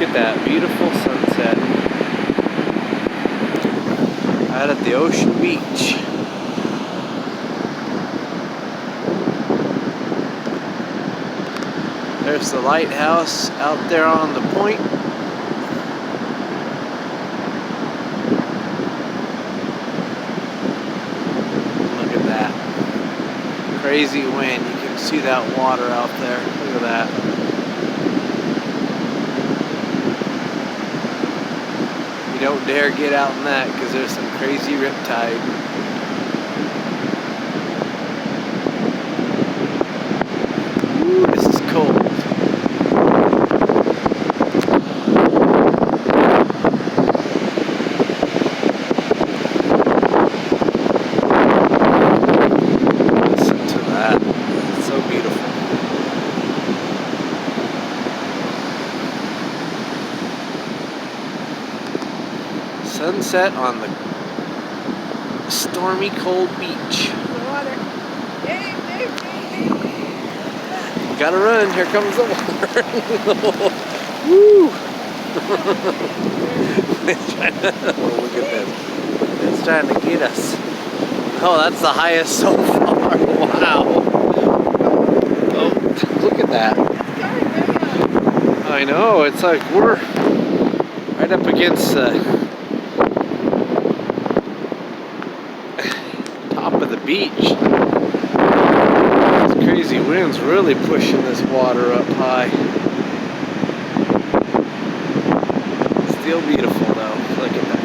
Look at that beautiful sunset out at the ocean beach. There's the lighthouse out there on the point. Look at that. Crazy wind. You can see that water out there. Look at that. You don't dare get out in that because there's some crazy riptide. Ooh, this is cold. Listen to that. It's so beautiful. Sunset on the stormy, cold beach. Water. Gotta run, here comes the water. Woo! Oh, look at this. It's trying to get us. Oh, that's the highest so far. Wow. Oh, look at that. I know, it's like we're right up against the top of the beach. This crazy wind's really pushing this water up high. Still beautiful though. Look at that.